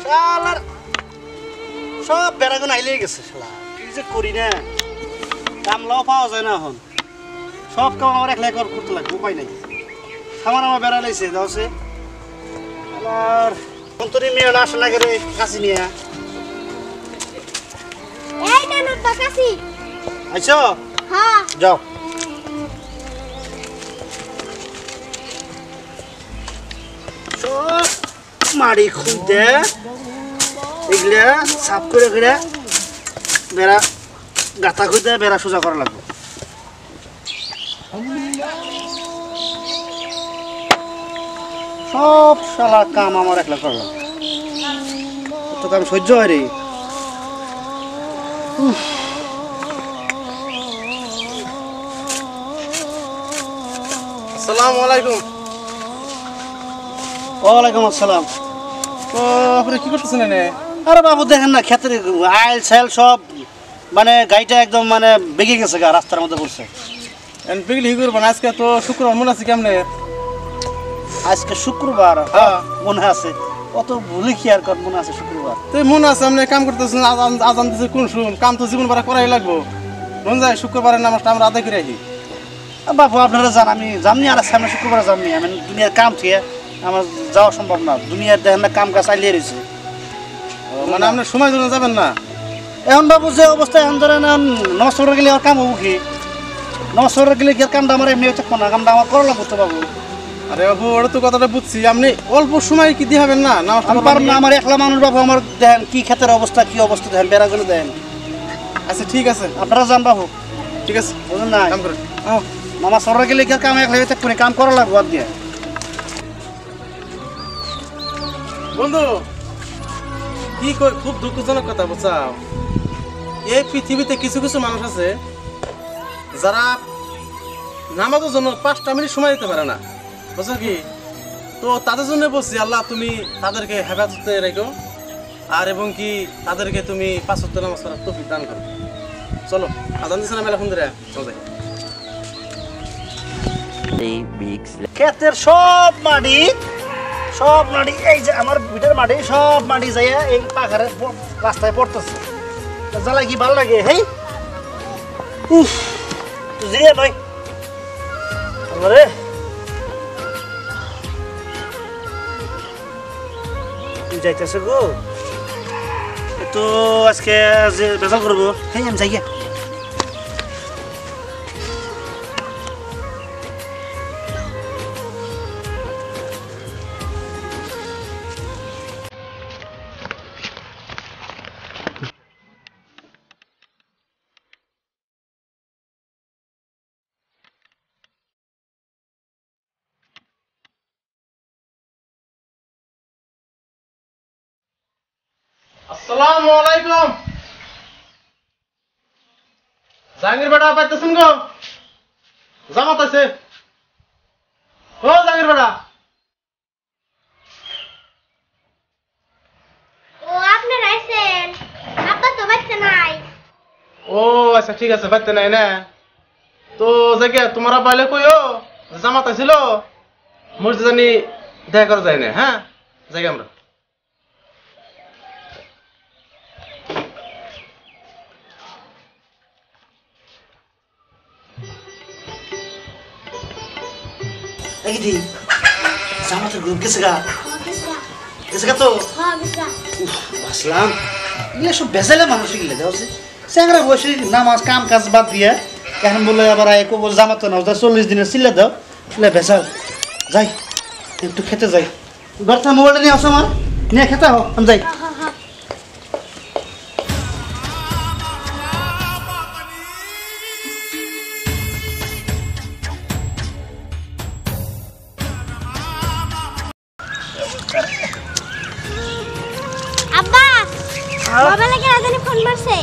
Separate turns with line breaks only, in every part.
শালার সব বেড়াগুন আইলেই গেছে শালা কি যে করি না কামলাও পাওয়া যায় না এখন সব কাম আমার একলা করতে লাগবে উপায় নাই আমার বেড়া লাইছে যাওছে আর অন্তরি মেয়ে না আসে না করে কাছে নিয়ে
এই নানু তো কাছি
আইছো
হ্যাঁ
যাও সব মাড়ি খুঁজতে এগুলা সাফ করে করে বেড়া গাঁথা খুঁজতে বেড়া সোজা করা লাগবে সব শালা কাম আমার একলা করলাম তো কাম সহ্য হয় রে
আসসালামু আলাইকুম।
ওয়ালাইকুম আসসালাম।
তো আপনি কি করতেছেন এনে?
আরে বাবু দেখেন না ক্ষেতের আইল সাইল সব মানে গাড়িটা একদম মানে বেগে গেছে গা রাস্তার মধ্যে পড়ছে
বিগলি হি করবেন আজকে তো শুক্রবার মনে আছে কেমনে?
আজকে শুক্রবার
হ্যাঁ
মনে আছে কত ভুলে কি আর কর মনে আছে শুক্রবার
তো মনে আছে আপনি কাম করতেছেন আজান দিতে কোন শুন কাম তো জীবন ভরা করাই লাগবো মন যায় শুক্রবারের নামাজটা আমরা আদায় করে আসি
বাবু আপনারা জান আমি জানি আর সামনে শুক্রবার জানি আমি দুনিয়ার কাম থেকে আমার যাওয়া সম্ভব না দুনিয়ার দেখেন না কাম কাজ চালিয়ে রয়েছে
মানে আপনার সময় জন্য যাবেন না
এখন বাবু যে অবস্থা এখন ধরেন নমস্কার গেলে আর কাম হবো কি নমস্কার গেলে কি আর কামটা আমার এমনি থাকবো না কামটা আমার করা লাগতো বাবু
আরে বাবু ওটা তো কথাটা বুঝছি আপনি অল্প সময় কি দিয়ে হবেন না
আমি পারবো না আমার একলা মানুষ বাবু আমার দেখেন কি ক্ষেতের অবস্থা কি অবস্থা দেখেন বেড়াগুলো দেখেন
আচ্ছা ঠিক আছে
আপনারা যান বাবু
ঠিক আছে
বুঝলেন না
কাম করেন
মামা সর গেলে কি আর কাম একলা থাকবো না কাম করা লাগবো আর দিয়ে
বন্ধু কি কই খুব দুঃখজনক কথা বুঝছাও এই পৃথিবীতে কিছু কিছু মানুষ আছে যারা নামাজের জন্য 5টা মিনিট সময় দিতে পারে না বুঝছো কি তো তাদের জন্য বলছি আল্লাহ তুমি তাদেরকে হেফাজতে রেখো আর এবং কি তাদেরকে তুমি 5 ওয়াক্ত নামাজ পড়ার তৌফিক দান করো চলো আজান দিছেন আমি এখন ধরে চল যাই
ক্ষেতের সব মাটি এই যে আমার ভিটার মাটি সব মাটি যাইয়া এই পাখারের রাস্তায় পড়তেছে জ্বালা কি ভালো লাগে হেই উফ জিরিয়া নয় আমারে যাইতেছে গো তো আজকে যে বেজাল করবো হেই আমি যাই
আসসালামু আলাইকুম জাহাঙ্গীর বেটা পাইতেছেন গো জামাত আছে ও জাহাঙ্গীর বেটা
ও আপনার আইছেন আপা তো বাচ্চা নাই
ও আচ্ছা ঠিক আছে বাইতে নাই না তো জায়গা তোমারা পাইলে কইও জামাত আছিল মসজিদ জানি দেখা করা যায় না হ্যাঁ জায়গা আমরা
Lagi sama tuh grup kesega তো
হ্যাঁ বিসা
আসলাম এগুলো সব বেজালে মানুষ এগুলো যাও স্যাংরা বসে নামাজ কাম কাজ বাদ দিয়ে এখন বলে আবার এক জামাত না 40 দিনের সিলে দাও বলে বেজাল যাই একটু খেতে যাই ঘরটা মোবাইলটা নিয়ে আসো আমার নিয়ে খেতে হো আমি যাই
আব্বা বাবা লাগে আজানে ফোন মারছে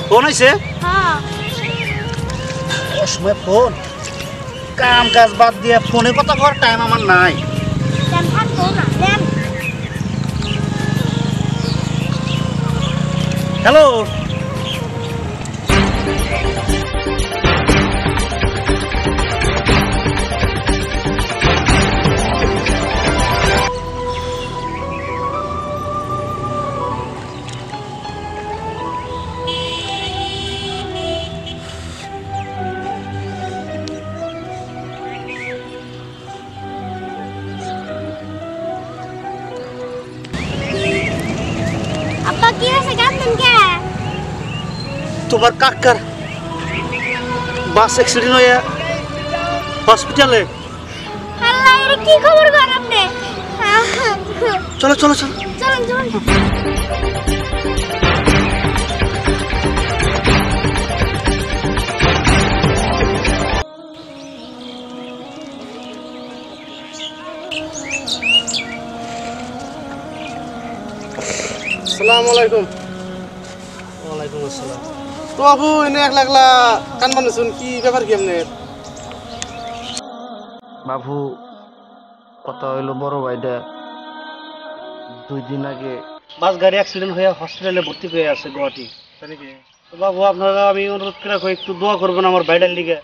ফোন হইছে
হ্যাঁ
ও সময় ফোন কাম কাজ বাদ দিয়ে ফোনে কথা কর টাইম আমার নাই
দেন থাকবো না দেন
হ্যালো তোমার কাকার বাস অ্যাক্সিডেন্ট হয়ে হসপিটালে।
আল্লাহ, এর কি খবর গো আপনি?
চলো চলো চলো।
চলুন চলুন।
আসসালামু আলাইকুম।
ওয়ালাইকুম আসসালাম।
তো বাবু এনে একলা একলা কান বানিয়েছুন, কি ব্যাপার কি আপনার?
বাবু কথা হইলো বড় ভাইটা 2 দিন আগে বাস গাড়ি অ্যাক্সিডেন্ট হয়ে হসপিটালে ভর্তি হয়ে আছে গুয়াহাটি।
তাই নাকি?
তো বাবু আপনারা আমি অনুরোধ করে রাখো একটু দোয়া করবেন আমার ভাইটার লিগে।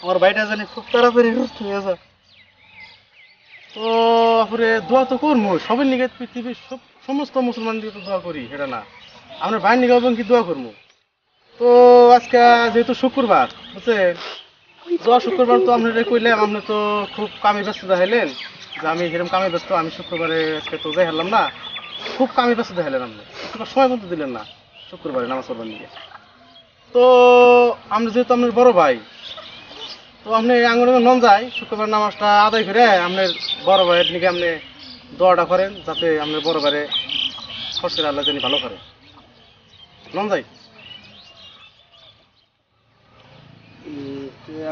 আমার ভাইটা জানি খুব তাড়াতাড়ি সুস্থ হয়ে যায়।
তো আপরে দোয়া তো করবো সবের নিকে, পৃথিবীর সমস্ত মুসলমান দিকে তো দোয়া করি, সেটা না আপনার ভাইয়ের নিকে এবং কি দোয়া করবো। তো আজকে যেহেতু শুক্রবার বুঝছেন, দোয়া শুক্রবার তো আপনার কইলাম, আপনি তো খুব কামে ব্যস্ত দেখাইলেন যে আমি সেরকম কামে ব্যস্ত, আমি শুক্রবারে আজকে তো যাই হারলাম না, খুব কামে ব্যস্ত দেখাইলেন আপনি, একটু সময় বলতে দিলেন না শুক্রবারে নামাজ পড়বার নিকে। তো আপনি যেহেতু আপনার বড় ভাই, তো আপনি আঙুলে নন যায় শুক্রবার নামাজটা আদায় করে আপনার বড় ভাইয়ের নিকে আপনি দোয়াটা করেন, যাতে আপনার বড় ভাইয়ের খরচের আল্লাহ জানি ভালো করে নন যায়।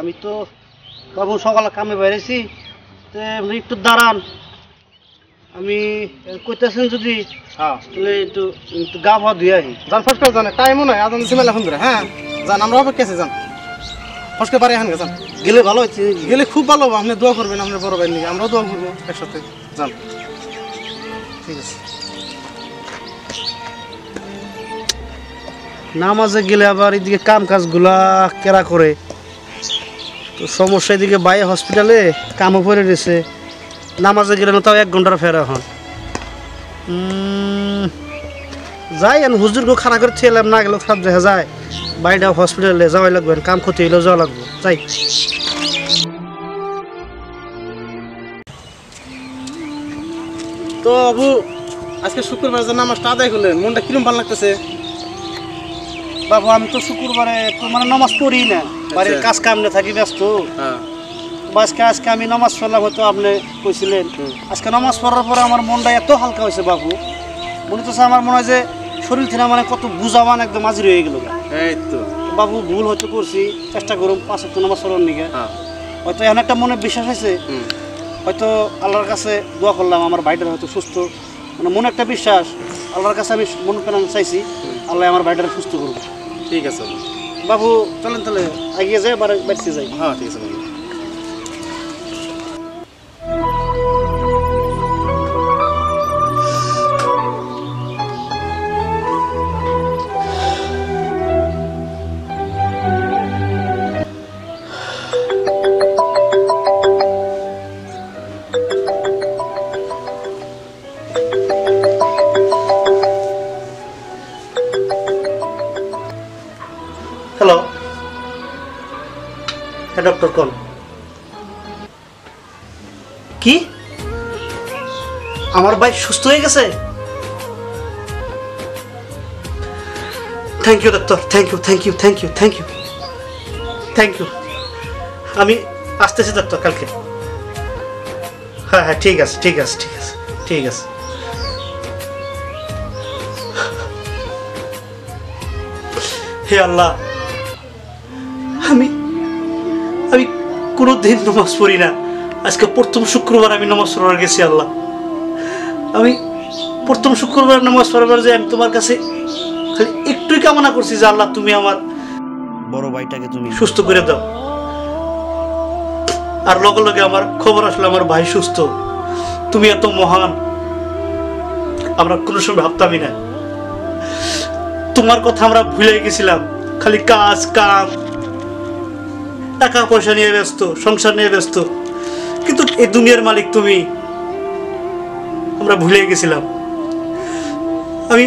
আমি তো বাবু সকালে কামে বেরিয়েছি, তো আপনি একটু দাঁড়ান। আমি কইতেছেন যদি
হ্যাঁ
তাহলে একটু একটু গা ভা ধুয়ে আহি।
যান ফসকে জানে টাইমও নাই, আজান সিমেলা ফোন করে। হ্যাঁ যান, আমরা অপেক্ষা আছি, যান ফসকে পারে এখানে যান,
গেলে ভালো হচ্ছে।
গেলে খুব ভালো হবে, আপনি দোয়া করবেন আপনার বড় ভাই নিয়ে, আমরাও দোয়া করবো একসাথে, যান।
ঠিক আছে। নামাজে গেলে আবার এদিকে কাম কাজগুলা কেরা করে, তো সমস্যা এদিকে বাইরে হসপিটালে কামও পড়ে রয়েছে। নামাজে গেলে না তাও 1 ঘন্টার ফেরা হন। যাই আমি হুজুরকে খাড়া করে ছেলাম, না গেলেও খারাপ দেখা যায়। বাইরে হসপিটালে যাওয়াই লাগবে, কাম ক্ষতি হইলেও যাওয়া লাগবে। যাই।
তো বাবু আজকে শুক্রবার যে নামাজটা আদায় করলেন, মনটা কিরম ভালো লাগতেছে?
বাবু আমি তো শুক্রবারে তো মানে নামাজ পড়ি না, বাড়ির কাজ কাম না থাকি ব্যস্ত।
হ্যাঁ
আজকে আমি নামাজ পড়লাম, হয়তো আপনি কইছিলেন। আজকে নামাজ পড়ার পরে আমার মনটা এত হালকা হয়েছে বাবু, মনে হচ্ছে আমার মনে হয় যে শরীর থেকে মানে কত বুঝাবান একদম মাঝির হয়ে গেল।
এই তো
বাবু ভুল হয়তো করছি, চেষ্টা করুন 5 ওয়াক্ত নামাজ পড়ার নিকে।
হ্যাঁ
হয়তো এখন একটা মনে বিশ্বাস হয়েছে, হয়তো আল্লাহর কাছে দোয়া করলাম আমার ভাইটার হয়তো সুস্থ, মানে মনে একটা বিশ্বাস আল্লাহর কাছে আমি মনে প্রাণ চাইছি আল্লাহ আমার ভাইটার সুস্থ করবো।
ঠিক আছে
বাবু চলেন তাহলে এগিয়ে যাই, বাড়িতে যাই।
হ্যাঁ ঠিক আছে বাবু।
হ্যালো, হ্যাঁ ডক্টর কোন? কি আমার ভাই সুস্থ হয়ে গেছে? Thank you doctor, thank you thank you thank you thank you thank you. আমি আসতেছি ডাক্তার কালকে। হ্যাঁ হ্যাঁ ঠিক আছে ঠিক আছে ঠিক আছে ঠিক আছে। হে আল্লাহ, আমি আমি কোনোদিন নামাজ পড়ি না, আজকে প্রথম শুক্রবার আমি নামাজ পড়ার গেছি। আল্লাহ, আমি প্রথম শুক্রবার নামাজ পড়াবার যে আমি তোমার কাছে খালি একটুই কামনা করছি যে আল্লাহ তুমি আমার বড় ভাইটাকে তুমি সুস্থ করে দাও। আর লগে লগে আমার খবর আসলে আমার ভাই সুস্থ। তুমি এত মহান, আমরা কোনো সময় ভাবতামই না। তোমার কথা আমরা ভুলে গেছিলাম, খালি কাজ কাম, টাকা পয়সা নিয়ে ব্যস্ত, সংসার নিয়ে ব্যস্ত, কিন্তু এই দুনিয়ার মালিক তুমি, আমরা ভুলে গেছিলাম। আমি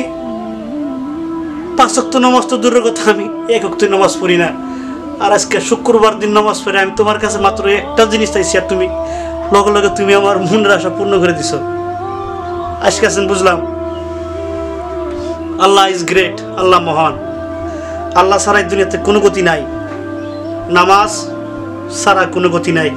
5 ওয়াক্ত নামাজ তো দূরের কথা, আমি 1 ওয়াক্ত নামাজ পড়ি না। আর আজকে শুক্রবার দিন নামাজ পড়ে আমি তোমার কাছে মাত্র একটা জিনিস চাইছি, আর তুমি লগে লগে তুমি আমার মনের আশা পূর্ণ করে দিছো। আজকে আছেন বুঝলাম আল্লাহ ইজ গ্রেট, আল্লাহ মহান। আল্লাহ ছাড়া এই দুনিয়াতে কোনো গতি নাই, নামাজ ছাড়া কোনো গতি নাই।